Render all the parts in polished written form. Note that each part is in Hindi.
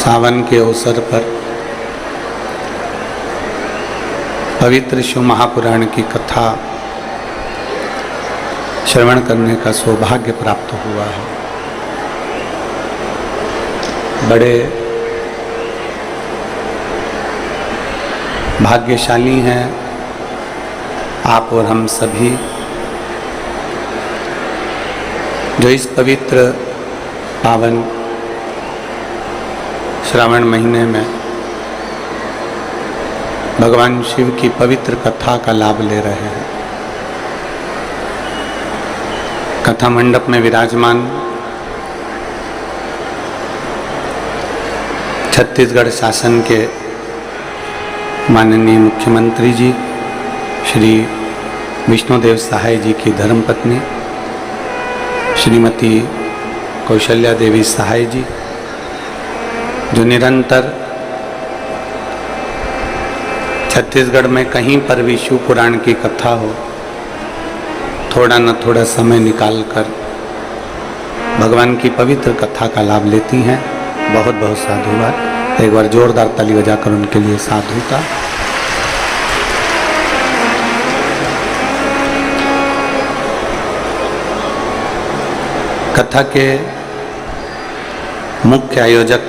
सावन के अवसर पर पवित्र शिव महापुराण की कथा श्रवण करने का सौभाग्य प्राप्त हुआ है। बड़े भाग्यशाली हैं आप और हम सभी जो इस पवित्र पावन श्रावण महीने में भगवान शिव की पवित्र कथा का लाभ ले रहे हैं। कथा मंडप में विराजमान छत्तीसगढ़ शासन के माननीय मुख्यमंत्री जी श्री विष्णुदेव सहाय जी की धर्मपत्नी श्रीमती कौशल्या देवी सहाय जी, जो निरंतर छत्तीसगढ़ में कहीं पर भी शिव पुराण की कथा हो थोड़ा न थोड़ा समय निकालकर भगवान की पवित्र कथा का लाभ लेती हैं। बहुत बहुत साधुवाद। एक बार जोरदार ताली बजाकर उनके लिए साधुता। कथा के मुख्य आयोजक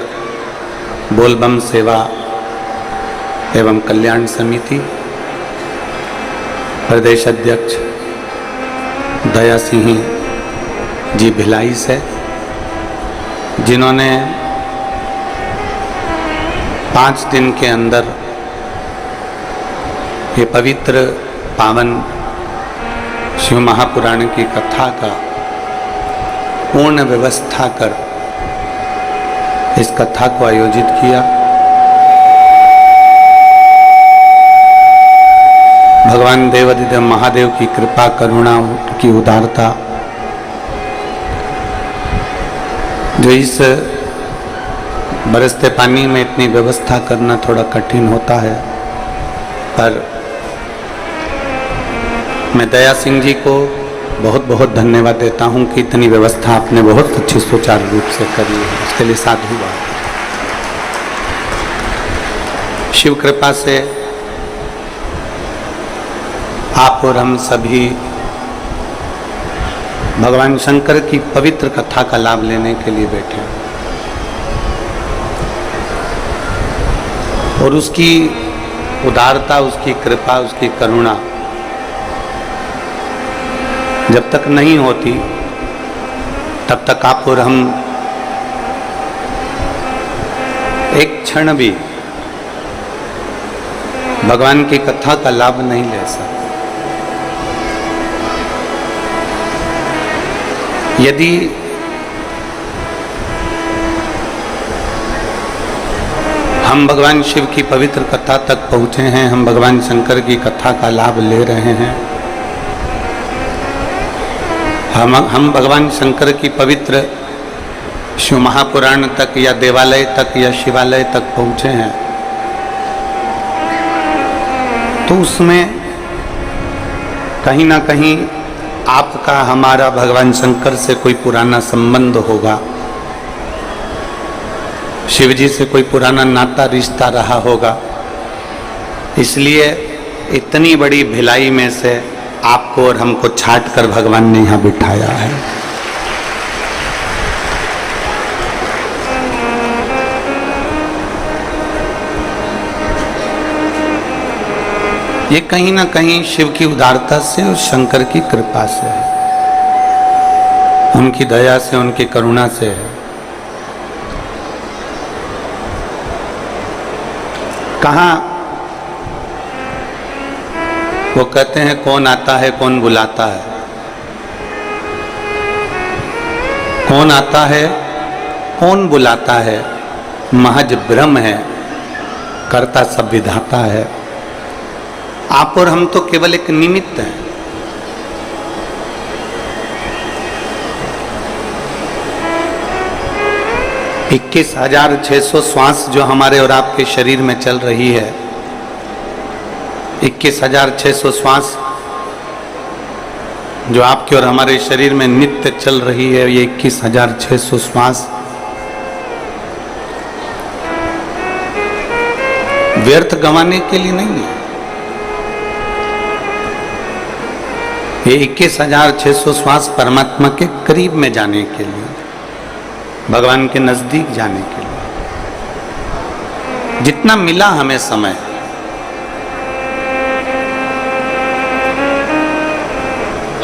बोलबम सेवा एवं कल्याण समिति प्रदेश अध्यक्ष दया सिंह जी भिलाई से, जिन्होंने 5 दिन के अंदर ये पवित्र पावन शिव महापुराण की कथा का पूर्ण व्यवस्था कर इस कथा को आयोजित किया। भगवान देवाधिदेव महादेव की कृपा करुणा की उदारता, जो इस बरसते पानी में इतनी व्यवस्था करना थोड़ा कठिन होता है, पर मैं दया सिंह जी को बहुत बहुत धन्यवाद देता हूं कि इतनी व्यवस्था आपने बहुत अच्छी सुचारू रूप से करी है। उसके लिए साधुवाद। शिव कृपा से आप और हम सभी भगवान शंकर की पवित्र कथा का लाभ लेने के लिए बैठे हैं और उसकी उदारता, उसकी कृपा, उसकी करुणा जब तक नहीं होती तब तक आप और हम एक क्षण भी भगवान की कथा का लाभ नहीं ले सकते। यदि हम भगवान शिव की पवित्र कथा तक पहुंचे हैं, हम भगवान शंकर की कथा का लाभ ले रहे हैं, हम भगवान शंकर की पवित्र शिव महापुराण तक या देवालय तक या शिवालय तक पहुंचे हैं, तो उसमें कहीं ना कहीं आपका हमारा भगवान शंकर से कोई पुराना संबंध होगा, शिव जी से कोई पुराना नाता रिश्ता रहा होगा। इसलिए इतनी बड़ी भिलाई में से आपको और हमको छांट कर भगवान ने यहाँ बिठाया है। ये कहीं ना कहीं शिव की उदारता से और शंकर की कृपा से है, उनकी दया से, उनकी करुणा से है। कहाँ वो कहते हैं कौन आता है कौन बुलाता है, कौन आता है कौन बुलाता है, महज ब्रह्म है, करता सब विधाता है। आप और हम तो केवल एक निमित्त हैं। इक्कीस 21,600 श्वास जो हमारे और आपके शरीर में चल रही है, 21,600 श्वास जो आपके और हमारे शरीर में नित्य चल रही है, ये 21,600 श्वास व्यर्थ गंवाने के लिए नहीं है। ये 21,600 श्वास परमात्मा के करीब में जाने के लिए, भगवान के नजदीक जाने के लिए। जितना मिला हमें समय,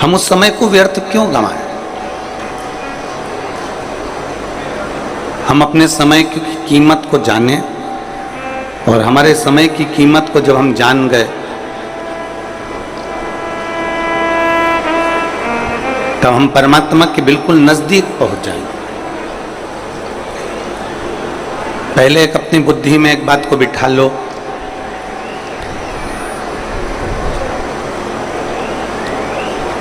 हम उस समय को व्यर्थ क्यों गंवाएं? हम अपने समय की कीमत को जाने, और हमारे समय की कीमत को जब हम जान गए तब हम परमात्मा के बिल्कुल नजदीक पहुंच जाएंगे। पहले एक अपनी बुद्धि में एक बात को बिठा लो,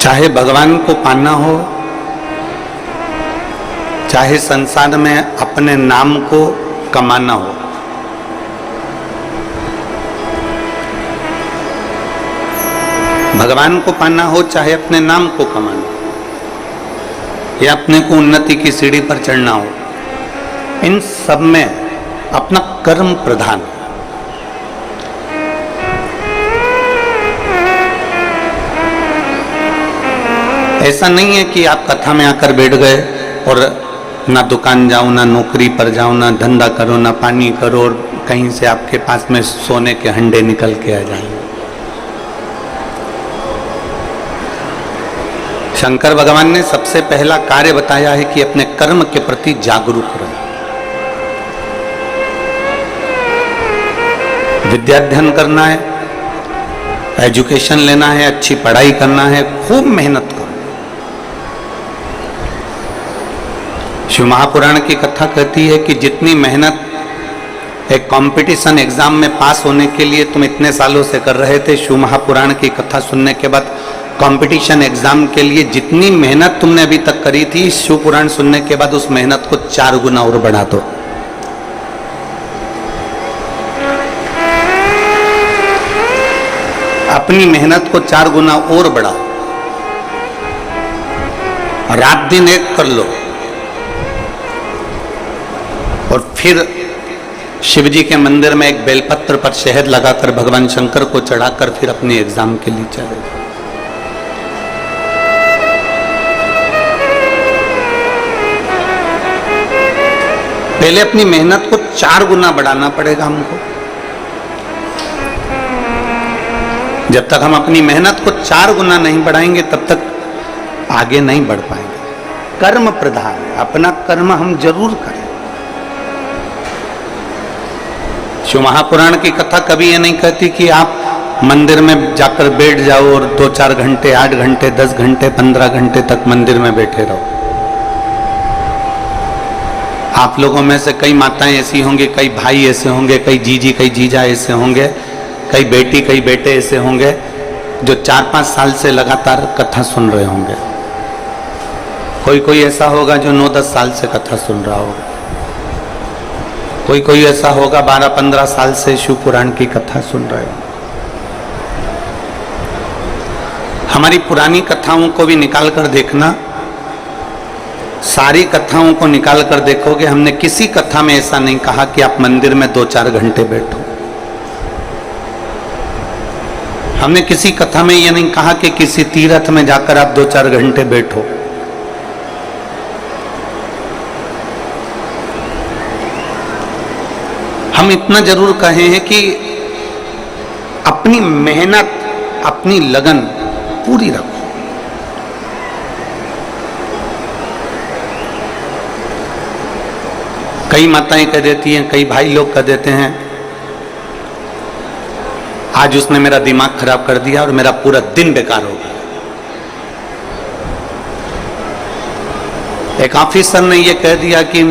चाहे भगवान को पाना हो, चाहे संसार में अपने नाम को कमाना हो, भगवान को पाना हो चाहे अपने नाम को कमाना हो, या अपने को उन्नति की सीढ़ी पर चढ़ना हो, इन सब में अपना कर्म प्रधान। ऐसा नहीं है कि आप कथा में आकर बैठ गए और ना दुकान जाओ, ना नौकरी पर जाओ, ना धंधा करो, ना पानी करो, और कहीं से आपके पास में सोने के हंडे निकल के आ जाएंगे। शंकर भगवान ने सबसे पहला कार्य बताया है कि अपने कर्म के प्रति जागरूक रहो। विद्याध्ययन करना है, एजुकेशन लेना है, अच्छी पढ़ाई करना है, खूब मेहनत करो। शिव महापुराण की कथा कहती है कि जितनी मेहनत एक कंपटीशन एग्जाम में पास होने के लिए तुम इतने सालों से कर रहे थे, शिव महापुराण की कथा सुनने के बाद कंपटीशन एग्जाम के लिए जितनी मेहनत तुमने अभी तक करी थी, शिव पुराण सुनने के बाद उस मेहनत को 4 गुना और बढ़ा दो। अपनी मेहनत को 4 गुना और बढ़ाओ, रात दिन एक कर लो, और फिर शिव जी के मंदिर में एक बेलपत्र पर शहद लगाकर भगवान शंकर को चढ़ाकर फिर अपने एग्जाम के लिए चले जाओ। पहले अपनी मेहनत को 4 गुना बढ़ाना पड़ेगा हमको। जब तक हम अपनी मेहनत को 4 गुना नहीं बढ़ाएंगे तब तक आगे नहीं बढ़ पाएंगे। कर्म प्रधान है, अपना कर्म हम जरूर करें। शिव महापुराण की कथा कभी ये नहीं कहती कि आप मंदिर में जाकर बैठ जाओ और 2-4 घंटे, 8 घंटे, 10 घंटे, 15 घंटे तक मंदिर में बैठे रहो। आप लोगों में से कई माताएं ऐसी होंगी, कई भाई ऐसे होंगे, कई जीजी, कई जीजा ऐसे होंगे, कई बेटी, कई बेटे ऐसे होंगे जो 4-5 साल से लगातार कथा सुन रहे होंगे। कोई ऐसा होगा जो 9-10 साल से कथा सुन रहा होगा। कोई ऐसा होगा 12-15 साल से शिव पुराण की कथा सुन रहे हो। हमारी पुरानी कथाओं को भी निकाल कर देखना, सारी कथाओं को निकाल कर देखोगे, हमने किसी कथा में ऐसा नहीं कहा कि आप मंदिर में 2-4 घंटे बैठो। हमने किसी कथा में यह नहीं कहा कि किसी तीर्थ में जाकर आप 2-4 घंटे बैठो। हम इतना जरूर कहे हैं कि अपनी मेहनत, अपनी लगन पूरी रखो। कई माताएं कह देती हैं, कई भाई लोग कह देते हैं, आज उसने मेरा दिमाग खराब कर दिया और मेरा पूरा दिन बेकार हो गया। एक ऑफिसर ने ये कह दिया कि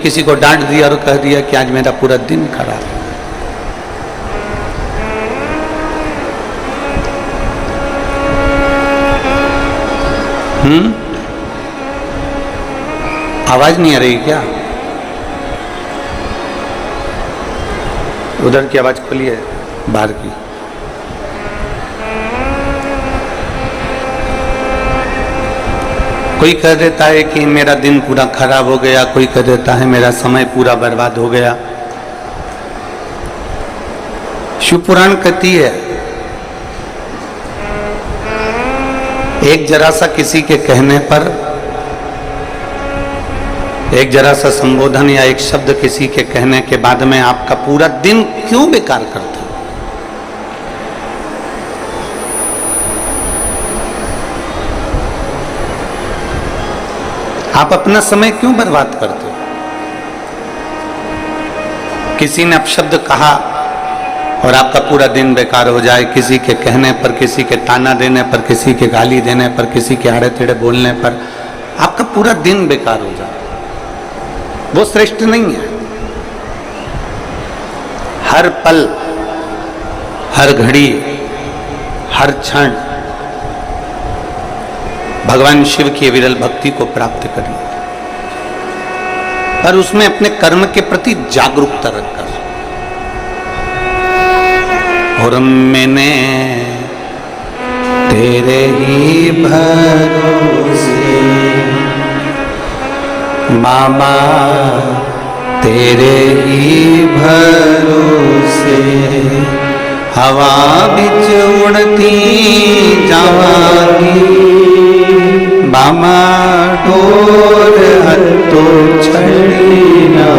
किसी को डांट दिया और कह दिया कि आज मेरा पूरा दिन खराब है। आवाज नहीं आ रही क्या? उधर की आवाज खोलिए, बाहर की। कोई कह देता है कि मेरा दिन पूरा खराब हो गया, कोई कह देता है मेरा समय पूरा बर्बाद हो गया। शिव पुराण कहती है, एक जरा सा किसी के कहने पर, एक जरा सा संबोधन या एक शब्द किसी के कहने के बाद में आपका पूरा दिन क्यों बेकार करता? आप अपना समय क्यों बर्बाद करते हो? किसी ने अपशब्द कहा और आपका पूरा दिन बेकार हो जाए, किसी के कहने पर, किसी के ताना देने पर, किसी के गाली देने पर, किसी के आड़े टेढ़े बोलने पर आपका पूरा दिन बेकार हो जाए, वो श्रेष्ठ नहीं है। हर पल, हर घड़ी, हर क्षण भगवान शिव की विरल भक्ति को प्राप्त करिए, पर उसमें अपने कर्म के प्रति जागरूकता रखकर। और मैंने तेरे ही भरोसे मामा, तेरे ही भरोसे हवा बिच उड़ती जावांगी, बामा डोर हत्तो छड़ी ना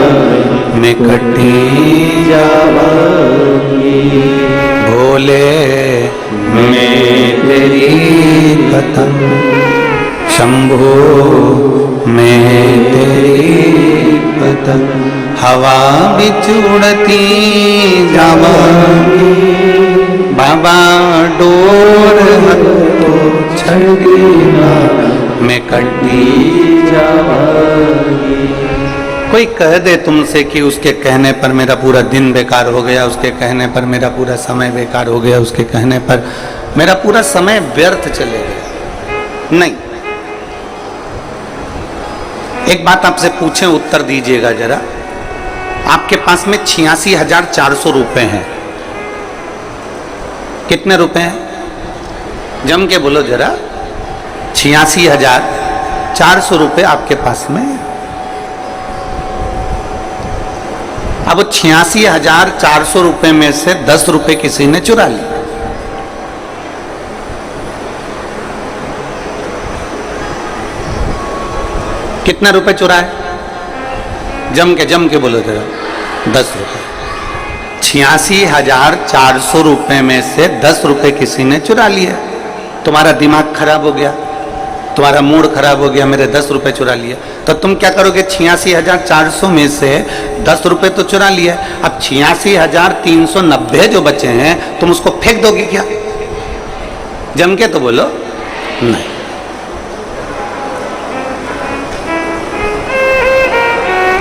मैं कटी जावांगी, भोले मैं तेरी पतंग, शंभो मैं तेरी पतंग, हवा बिच उड़ती जावांगी, बाबा डोर हत्तो छड़ी ना मैं कटी जावांगी। कोई कह दे तुमसे कि उसके कहने पर मेरा पूरा दिन बेकार हो गया, उसके कहने पर मेरा पूरा समय बेकार हो गया, उसके कहने पर मेरा पूरा समय व्यर्थ चले गया, नहीं। एक बात आपसे पूछें, उत्तर दीजिएगा जरा। आपके पास में 86,400 रुपए हैं। कितने रुपए हैं? जम के बोलो जरा। 86,400 रुपए आपके पास में। अब 86,400 रुपए में से 10 रुपए किसी ने चुरा लिए। कितने रुपए चुराए? जम के बोलो जरा। 10 रुपए। 86,400 रुपए में से 10 रुपए किसी ने चुरा लिया। तुम्हारा दिमाग खराब हो गया, तुम्हारा मूड खराब हो गया, मेरे 10 रुपए चुरा लिए। तो तुम क्या करोगे? 86,400 में से 10 रुपए तो चुरा लिए, अब 86,390 जो बचे हैं तुम उसको फेंक दोगे क्या? जम के तो बोलो। नहीं।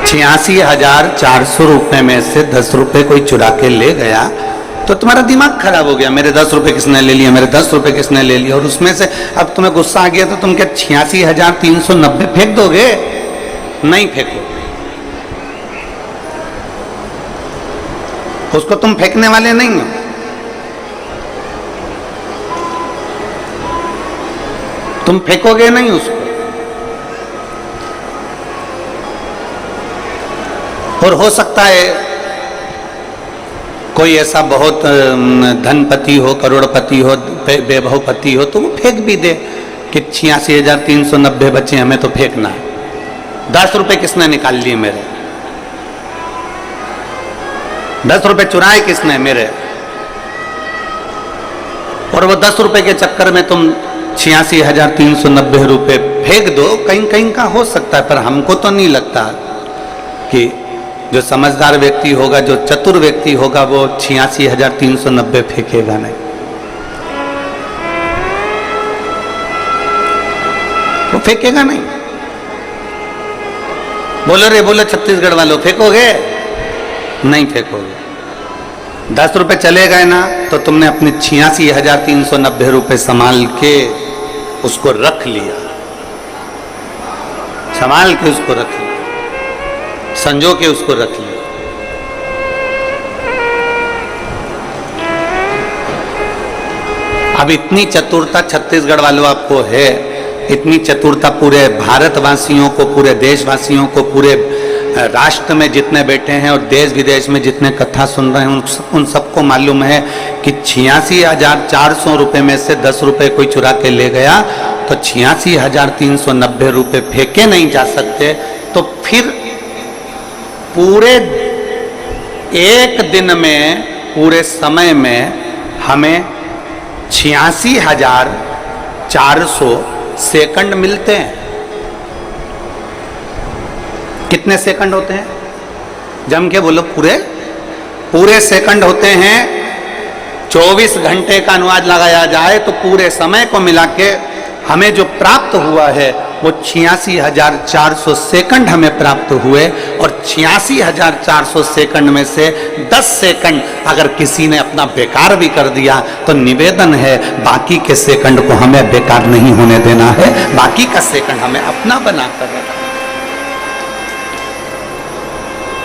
86,400 रुपए में से 10 रुपए कोई चुरा के ले गया तो तुम्हारा दिमाग खराब हो गया, मेरे 10 रुपए किसने ले लिया, मेरे 10 रुपए किसने ले लिया। और उसमें से अब तुम्हें गुस्सा आ गया तो तुम क्या 86,390 फेंक दोगे? नहीं फेंको। उसको तुम फेंकने वाले नहीं हो। तुम फेंकोगे नहीं उसको। और हो सकता है कोई ऐसा बहुत धनपति हो, करोड़पति हो, वैभवपति हो तो वो फेंक भी दे कि 86,390 बच्चे हमें तो फेंकना है। 10 रुपए किसने निकाल लिए मेरे? 10 रुपए चुराए किसने मेरे? और वो 10 रुपए के चक्कर में तुम 86,390 रुपए फेंक दो। कहीं कहीं का हो सकता है, पर हमको तो नहीं लगता कि जो समझदार व्यक्ति होगा, जो चतुर व्यक्ति होगा, वो 86,390 फेंकेगा नहीं। वो फेंकेगा नहीं। बोलो रे बोलो छत्तीसगढ़ वालों, फेंकोगे? नहीं फेंकोगे। 10 रुपए चले गए ना तो तुमने अपने 86,390 रुपए संभाल के उसको रख लिया, संभाल के उसको रख लिया, संजो के उसको रख लिया। अब इतनी चतुरता छत्तीसगढ़ वालों आपको है, इतनी चतुरता पूरे भारतवासियों को, पूरे देशवासियों को, पूरे राष्ट्र में जितने बैठे हैं और देश विदेश में जितने कथा सुन रहे हैं उन सबको सबको मालूम है कि 86,400 रुपये में से 10 रुपये कोई चुरा के ले गया तो 86,390 रुपये फेंके नहीं जा सकते। तो फिर पूरे एक दिन में, पूरे समय में हमें 86,400 सेकंड मिलते हैं। कितने सेकंड होते हैं? जम के बोलो। पूरे सेकंड होते हैं। 24 घंटे का अनुवाद लगाया जाए तो पूरे समय को मिला के हमें जो प्राप्त हुआ है वो 86,400 सेकंड हमें प्राप्त हुए। और 86,400 सेकंड में से 10 सेकंड अगर किसी ने अपना बेकार भी कर दिया तो निवेदन है बाकी के सेकंड को हमें बेकार नहीं होने देना है, बाकी का सेकंड हमें अपना बना कर रखना।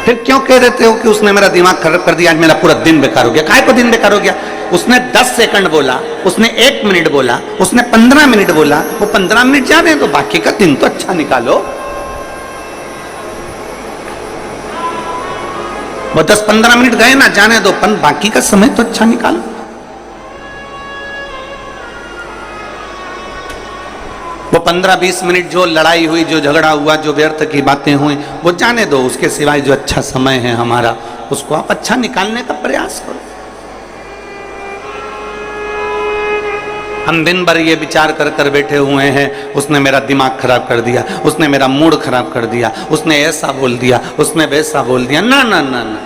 फिर क्यों कह देते हो कि उसने मेरा दिमाग खराब कर दिया, आज मेरा पूरा दिन बेकार हो गया? काहे को दिन बेकार हो गया? उसने 10 सेकंड बोला, उसने 1 मिनट बोला, उसने 15 मिनट बोला, वो 15 मिनट जाने तो बाकी का दिन तो अच्छा निकालो। वो 10-15 मिनट गए ना, जाने दो, बाकी का समय तो अच्छा निकालो। वो 15-20 मिनट जो लड़ाई हुई, जो झगड़ा हुआ, जो व्यर्थ की बातें हुई, वो जाने दो। उसके सिवाय जो अच्छा समय है हमारा, उसको आप अच्छा निकालने का प्रयास करो। हम दिन भर ये विचार कर कर बैठे हुए हैं, उसने मेरा दिमाग खराब कर दिया, उसने मेरा मूड खराब कर दिया, उसने ऐसा बोल दिया, उसने वैसा बोल दिया। ना ना ना ना,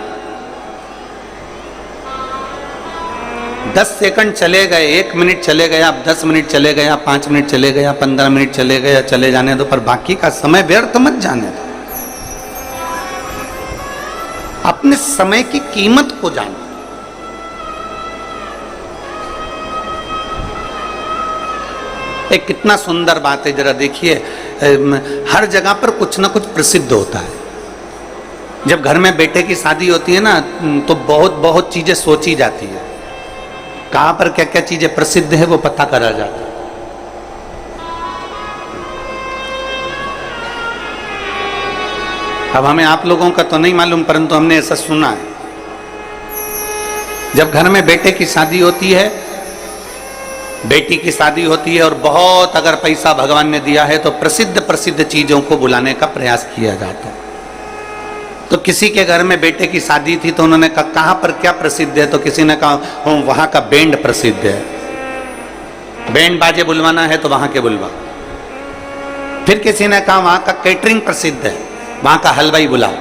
10 सेकंड चले गए, 1 मिनट चले गया, 10 मिनट चले गया, 5 मिनट चले गया, 15 मिनट चले गया, चले जाने दो, पर बाकी का समय व्यर्थ मत जाने दो। अपने समय की कीमत को जानो। एक कितना सुंदर बात है, जरा देखिए, हर जगह पर कुछ ना कुछ प्रसिद्ध होता है। जब घर में बेटे की शादी होती है ना, तो बहुत बहुत चीजें सोची जाती है, कहां पर क्या क्या चीजें प्रसिद्ध है वो पता करा जाता है। अब हमें आप लोगों का तो नहीं मालूम, परंतु हमने ऐसा सुना है। जब घर में बेटे की शादी होती है, बेटी की शादी होती है, और बहुत अगर पैसा भगवान ने दिया है तो प्रसिद्ध प्रसिद्ध चीजों को बुलाने का प्रयास किया जाता है। तो किसी के घर में बेटे की शादी थी तो उन्होंने कहा कहां पर क्या प्रसिद्ध है? तो किसी ने कहा वहां का बैंड प्रसिद्ध है, बैंड बाजे बुलवाना है तो वहां के बुलवा। फिर किसी ने कहा वहां का कैटरिंग प्रसिद्ध है, वहां का हलवाई बुलाओ,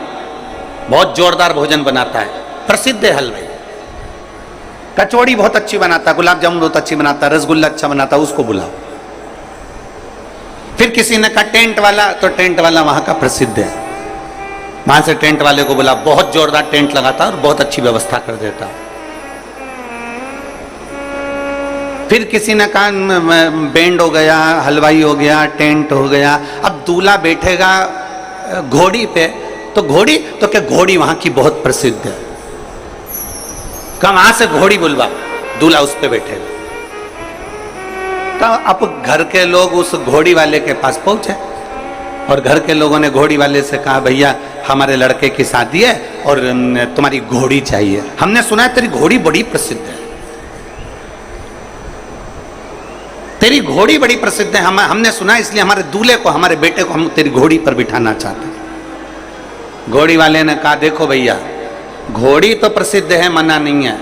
बहुत जोरदार भोजन बनाता है, प्रसिद्ध है हलवाई। कचौड़ी बहुत अच्छी बनाता है, गुलाब जामुन बहुत अच्छी बनाता है, रसगुल्ला अच्छा बनाता है, उसको बुलाओ। फिर किसी ने कहा टेंट वाला, तो टेंट वाला वहां का प्रसिद्ध है, वहां से टेंट वाले को बुला, बहुत जोरदार टेंट लगाता है और बहुत अच्छी व्यवस्था कर देता है। फिर किसी ने कहा बैंड हो गया, हलवाई हो गया, टेंट हो गया। अब दूल्हा बैठेगा घोड़ी पे, तो घोड़ी, तो क्या घोड़ी वहां की बहुत प्रसिद्ध है, वहां से घोड़ी बुलवा, दूल्हा उस पे बैठेगा। तो अब घर के लोग उस घोड़ी वाले के पास पहुंचे और घर के लोगों ने घोड़ी वाले से कहा भैया हमारे लड़के की शादी है और तुम्हारी घोड़ी चाहिए। हमने सुना है तेरी घोड़ी बड़ी प्रसिद्ध है, तेरी घोड़ी बड़ी प्रसिद्ध है, हमने सुना, इसलिए हमारे दूल्हे को, हमारे बेटे को हम तेरी घोड़ी पर बिठाना चाहते हैं। घोड़ी वाले ने कहा देखो भैया, घोड़ी तो प्रसिद्ध है, मना नहीं है,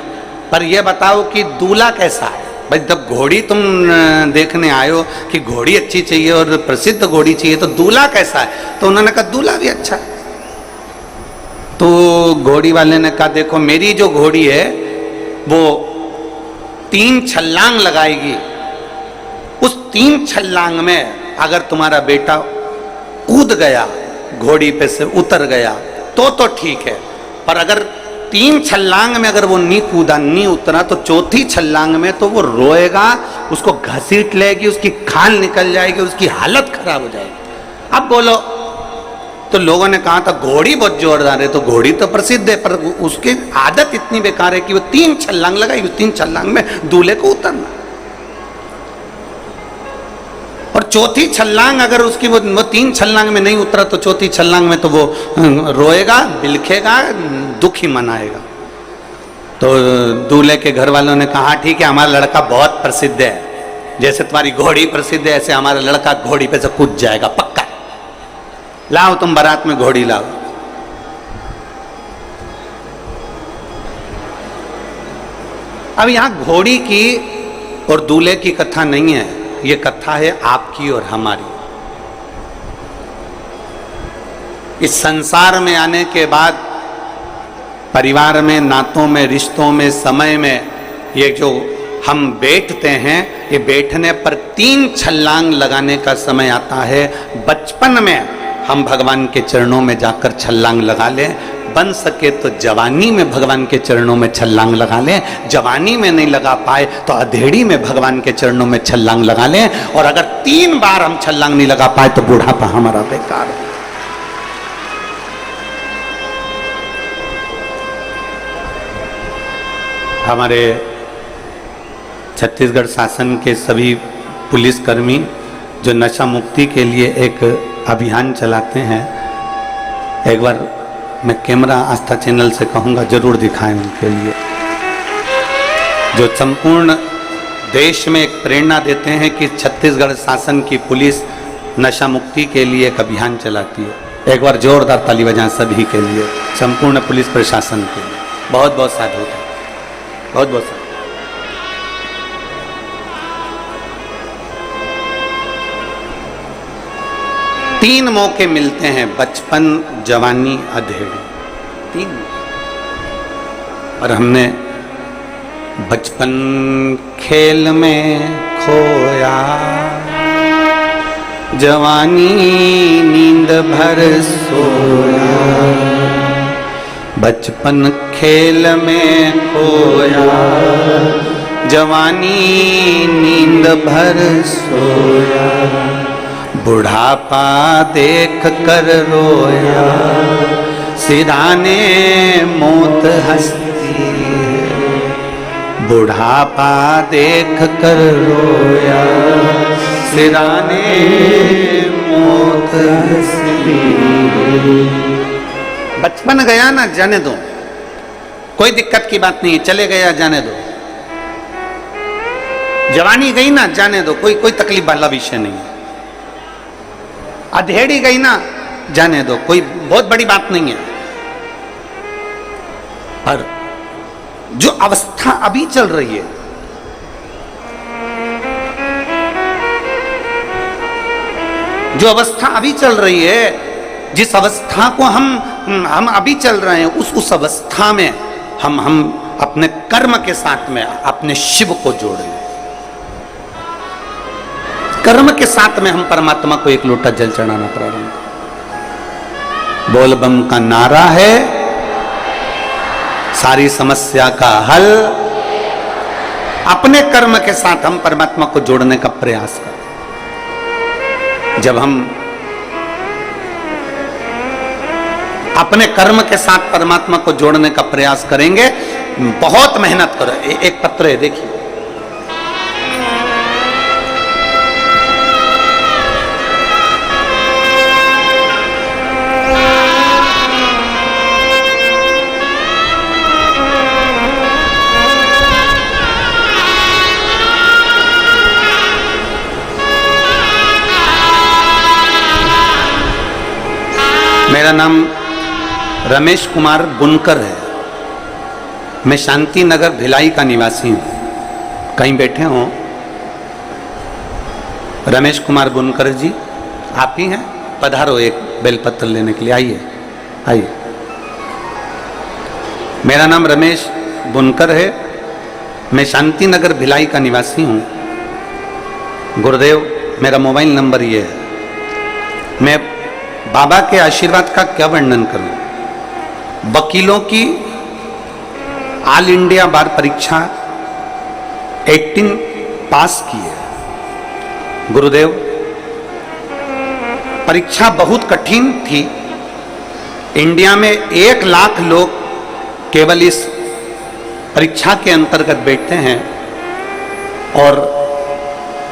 पर यह बताओ कि दूल्हा कैसा है। भाई जब घोड़ी तुम देखने आयो कि घोड़ी अच्छी चाहिए और प्रसिद्ध घोड़ी चाहिए, तो दूल्हा कैसा है? तो उन्होंने कहा दूल्हा भी अच्छा है। तो घोड़ी वाले ने कहा देखो मेरी जो घोड़ी है वो 3 छलांग लगाएगी, उस 3 छलांग में अगर तुम्हारा बेटा कूद गया, घोड़ी पे से उतर गया तो ठीक है, पर अगर 3 छलांग में अगर वो नहीं कूदा, नहीं उतरा, तो चौथी छलांग में तो वो रोएगा, उसको घसीट लेगी, उसकी खाल निकल जाएगी, उसकी हालत खराब हो जाएगी। अब बोलो, तो लोगों ने कहा था घोड़ी बहुत जोरदार है, तो घोड़ी तो प्रसिद्ध है, पर उसकी आदत इतनी बेकार है कि वो 3 छलांग लगाई, उस 3 छलांग में दूल्हे को उतरना, और चौथी छलांग अगर उसकी वो 3 छलांग में नहीं उतरा तो चौथी छलांग में तो वो रोएगा, बिलखेगा, दुखी मनाएगा। तो दूल्हे के घर वालों ने कहा ठीक है, हमारा लड़का बहुत प्रसिद्ध है, जैसे तुम्हारी घोड़ी प्रसिद्ध है ऐसे हमारा लड़का घोड़ी पे से कूद जाएगा पक्का, लाओ तुम बारात में घोड़ी लाओ। अब यहां घोड़ी की और दूल्हे की कथा नहीं है, ये कथा है आपकी और हमारी। इस संसार में आने के बाद परिवार में, नातों में, रिश्तों में, समय में ये जो हम बैठते हैं, ये बैठने पर 3 छलांग लगाने का समय आता है। बचपन में हम भगवान के चरणों में जाकर छलांग लगा लें, बन सके तो जवानी में भगवान के चरणों में छलांग लगा लें, जवानी में नहीं लगा पाए तो अधेड़ी में भगवान के चरणों में छलांग लगा लें, और अगर 3 बार हम छलांग नहीं लगा पाए तो बुढ़ापा हमारा बेकार है। हमारे छत्तीसगढ़ शासन के सभी पुलिसकर्मी जो नशा मुक्ति के लिए एक अभियान चलाते हैं, एक बार मैं कैमरा आस्था चैनल से कहूँगा जरूर दिखाएं उनके लिए, जो संपूर्ण देश में एक प्रेरणा देते हैं कि छत्तीसगढ़ शासन की पुलिस नशा मुक्ति के लिए एक अभियान चलाती है। एक बार जोरदार ताली बजाएं सभी के लिए, संपूर्ण पुलिस प्रशासन के लिए। बहुत बहुत साधु, बहुत बहुत साधु। तीन मौके मिलते हैं, बचपन, जवानी, अधेड़ी, 3। और हमने बचपन खेल में खोया, जवानी नींद भर सोया, बचपन खेल में खोया, जवानी नींद भर सोया, बुढ़ापा देख कर रोया, सिराने मौत हंसती है, बुढ़ापा देख कर रोया, सिराने मौत हंसती है। बचपन गया ना, जाने दो, कोई दिक्कत की बात नहीं है, चले गया जाने दो। जवानी गई ना, जाने दो, कोई तकलीफ वाला विषय नहीं है। अधेड़ी गई ना, जाने दो, कोई बहुत बड़ी बात नहीं है। पर जो अवस्था अभी चल रही है, जो अवस्था अभी चल रही है, जिस अवस्था को हम अभी चल रहे हैं, उस अवस्था में हम अपने कर्म के साथ में अपने शिव को जोड़ लें। कर्म के साथ में हम परमात्मा को एक लोटा जल चढ़ाना प्रारंभ करें। बोल बम का नारा है सारी समस्या का हल। अपने कर्म के साथ हम परमात्मा को जोड़ने का प्रयास करें। जब हम अपने कर्म के साथ परमात्मा को जोड़ने का प्रयास करेंगे, बहुत मेहनत करो। एक पत्र है, देखिए, मेरा नाम रमेश कुमार बुनकर है। मैं शांति नगर भिलाई का निवासी हूँ। कहीं बैठे हों? रमेश कुमार बुनकर जी आप ही हैं? पधारो एक बेलपत्र लेने के लिए, आइए आइए। मेरा नाम रमेश बुनकर है। मैं शांति नगर भिलाई का निवासी हूँ। गुरुदेव मेरा मोबाइल नंबर ये है। मैं बाबा के आशीर्वाद का क्या वर्णन करूं। वकीलों की ऑल इंडिया बार परीक्षा 18 पास की है। गुरुदेव परीक्षा बहुत कठिन थी। इंडिया में 1 लाख लोग केवल इस परीक्षा के अंतर्गत बैठते हैं और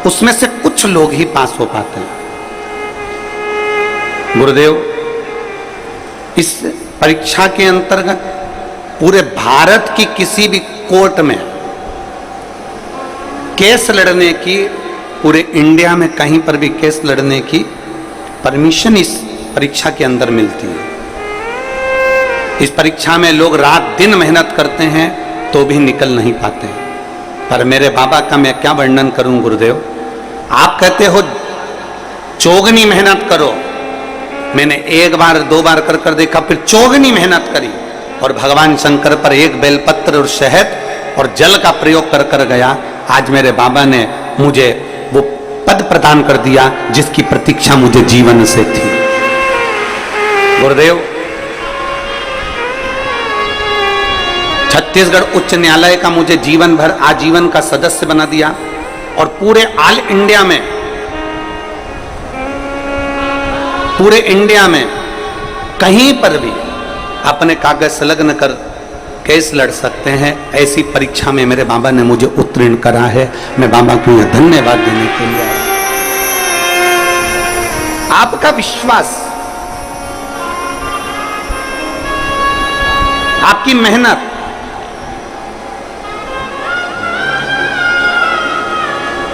उसमें से कुछ लोग ही पास हो पाते हैं। गुरुदेव इस परीक्षा के अंतर्गत पूरे भारत की किसी भी कोर्ट में केस लड़ने की, पूरे इंडिया में कहीं पर भी केस लड़ने की परमिशन इस परीक्षा के अंदर मिलती है। इस परीक्षा में लोग रात दिन मेहनत करते हैं तो भी निकल नहीं पाते। पर मेरे बाबा का मैं क्या वर्णन करूं गुरुदेव। आप कहते हो चौगनी मेहनत करो, मैंने एक बार दो बार कर कर देखा, फिर चौगनी मेहनत करी और भगवान शंकर पर एक बेलपत्र और शहद और जल का प्रयोग कर कर गया। आज मेरे बाबा ने मुझे वो पद प्रदान कर दिया जिसकी प्रतीक्षा मुझे जीवन से थी। गुरुदेव, छत्तीसगढ़ उच्च न्यायालय का मुझे जीवन भर आजीवन का सदस्य बना दिया और पूरे इंडिया में कहीं पर भी अपने कागज संलग्न कर केस लड़ सकते हैं। ऐसी परीक्षा में मेरे बाबा ने मुझे उत्तीर्ण करा है। मैं बाबा को यह धन्यवाद देने के लिए आया। आपका विश्वास, आपकी मेहनत,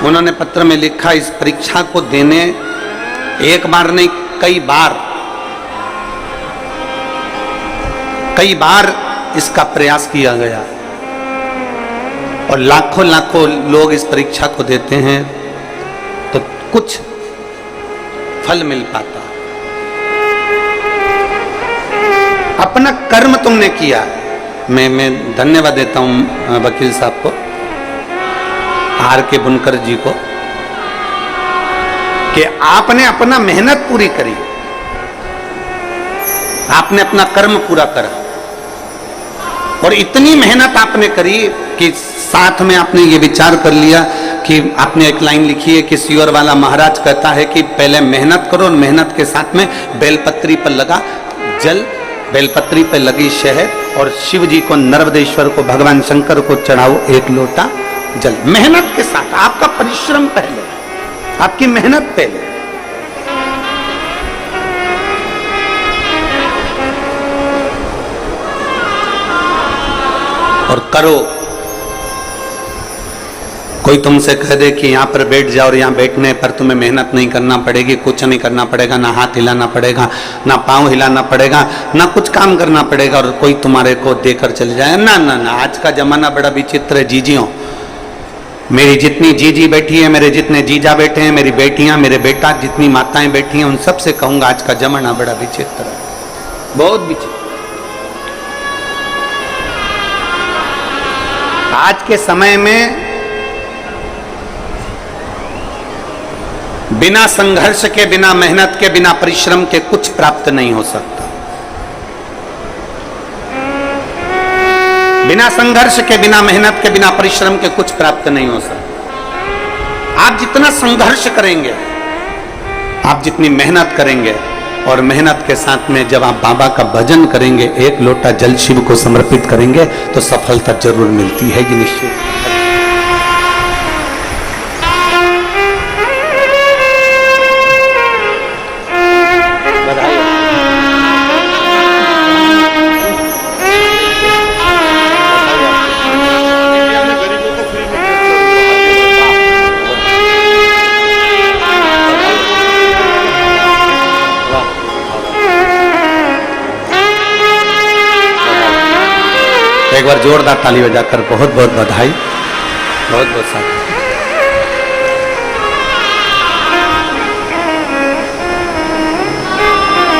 उन्होंने पत्र में लिखा, इस परीक्षा को देने एक बार नहीं कई बार इसका प्रयास किया गया और लाखों लाखों लोग इस परीक्षा को देते हैं तो कुछ फल मिल पाता। अपना कर्म तुमने किया। मैं धन्यवाद देता हूं वकील साहब को, आर के बुनकर जी को, कि आपने अपना मेहनत पूरी करी, आपने अपना कर्म पूरा करा और इतनी मेहनत आपने करी कि साथ में आपने ये विचार कर लिया कि आपने एक लाइन लिखी है कि सियोर वाला महाराज कहता है कि पहले मेहनत करो और मेहनत के साथ में बेलपत्री पर लगा जल, बेलपत्री पर लगी शहद और शिव जी को, नर्मदेश्वर को, भगवान शंकर को चढ़ाओ एक लोटा जल। मेहनत के साथ, आपका परिश्रम पहले, आपकी मेहनत पहले। और करो। कोई तुमसे कह दे कि यहां पर बैठ जाओ और यहां बैठने पर तुम्हें मेहनत नहीं करना पड़ेगी, कुछ नहीं करना पड़ेगा, ना हाथ हिलाना पड़ेगा, ना पांव हिलाना पड़ेगा, ना कुछ काम करना पड़ेगा और कोई तुम्हारे को देकर चले जाए, ना ना ना। आज का जमाना बड़ा विचित्र है जीजियों। मेरी जितनी जीजी बैठी है, मेरे जितने जीजा बैठे हैं, मेरी बेटियां, मेरे बेटा, जितनी माताएं बैठी हैं, उन सबसे कहूंगा आज का जमाना बड़ा विचित्र है, बहुत विचित्र। आज के समय में बिना संघर्ष के, बिना मेहनत के, बिना परिश्रम के कुछ प्राप्त नहीं हो सकता। बिना संघर्ष के, बिना मेहनत के, बिना परिश्रम के कुछ प्राप्त नहीं हो सकता। आप जितना संघर्ष करेंगे, आप जितनी मेहनत करेंगे और मेहनत के साथ में जब आप बाबा का भजन करेंगे, एक लोटा जल शिव को समर्पित करेंगे तो सफलता जरूर मिलती है, ये निश्चित। एक बार जोरदार ताली बजाकर बहुत बहुत बधाई, बहुत बहुत साथ।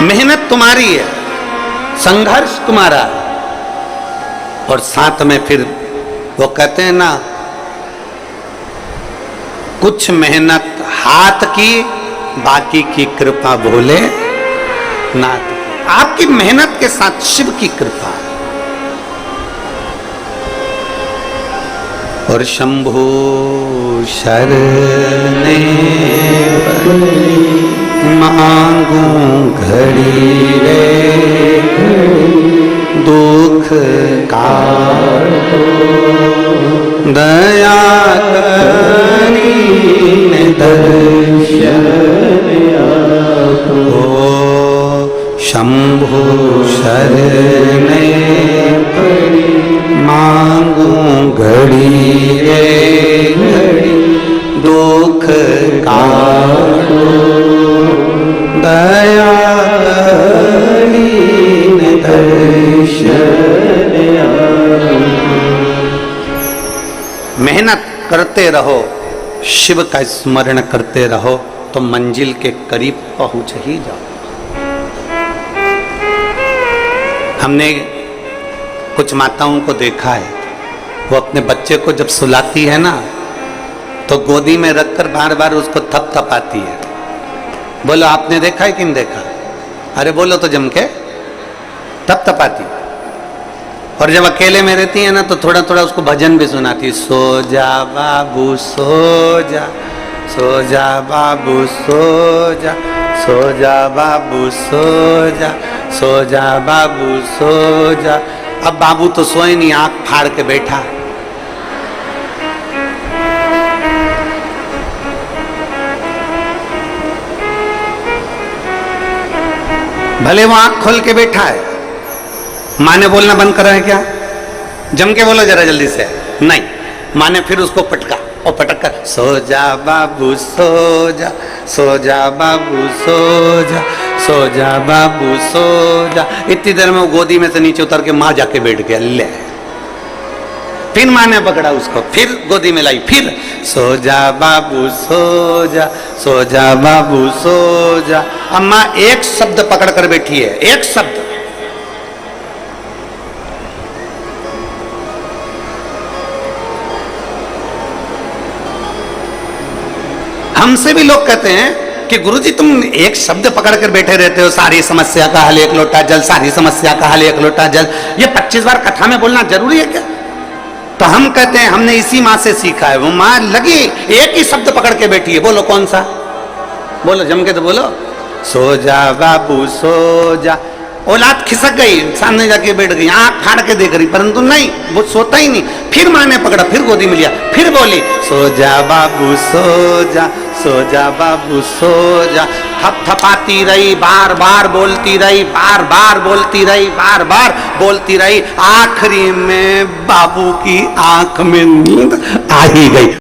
मेहनत तुम्हारी है, संघर्ष तुम्हारा है और साथ में फिर वो कहते हैं ना, कुछ मेहनत हाथ की, बाकी की कृपा भोले नाथ। आपकी मेहनत के साथ शिव की कृपा है। और शंभो शरणे मांगू घड़ी रे, दुख काटो दया करी दर्शन ओ शंभो शरणे मेहनत करते रहो, शिव का स्मरण करते रहो, तो मंजिल के करीब पहुंच ही जाओ। हमने कुछ माताओं को देखा है, वो अपने बच्चे को जब सुलाती है ना, तो गोदी में रखकर बार बार उसको थपथपाती है। बोलो आपने देखा है कि नहीं देखा? अरे बोलो तो जम के, थपथपाती। और जब अकेले में रहती है ना, तो थोड़ा थोड़ा उसको भजन भी सुनाती। सो जा बाबू सो जा, सो जा बाबू सो जा, सो जा बाबू सो जा, सो जा बाबू सो जा। अब बाबू तो सोए नहीं, आंख फाड़ के बैठा। भले वो आंख खोल के बैठा है, माँ ने बोलना बंद करा है क्या? जम के बोलो जरा जल्दी से। नहीं, माँ ने फिर उसको पटका और पटक कर सो जा बाबू सो जा, सो जा बाबू सो जा, सो जा बाबू सो जा। इतनी देर में वो गोदी में से नीचे उतर के माँ जाके बैठ गया। ले, फिर माँ ने पकड़ा उसको, फिर गोदी में लाई, फिर सो जा बाबू सो जा, सो जा बाबू सो जा। अम्मा एक शब्द पकड़ कर बैठी है, एक शब्द। हमसे भी लोग कहते हैं कि गुरुजी तुम एक शब्द पकड़ कर बैठे रहते हो, सारी समस्या का हल एक लोटा जल, सारी समस्या का हल एक लोटा जल। ये 25 बार कथा में बोलना जरूरी है क्या? तो हम कहते हैं हमने इसी माँ से सीखा है। वो माँ लगी एक ही शब्द पकड़ के बैठी है। बोलो कौन सा? बोलो जम के तो बोलो। सो जा बाबू सो जा। औलाद खिसक गई, सामने जाके बैठ गई, आंख फाड़ के देख रही, परंतु नहीं, वो सोता ही नहीं। फिर माँ ने पकड़ा, फिर गोदी में लिया, फिर बोली सो जा बाबू सो जा, सो जा बाबू सो जा। थपथपाती रही, बार बार बोलती रही, बार बार बोलती रही, बार बार बोलती रही। आखिरी में बाबू की आंख में नींद आ ही गई।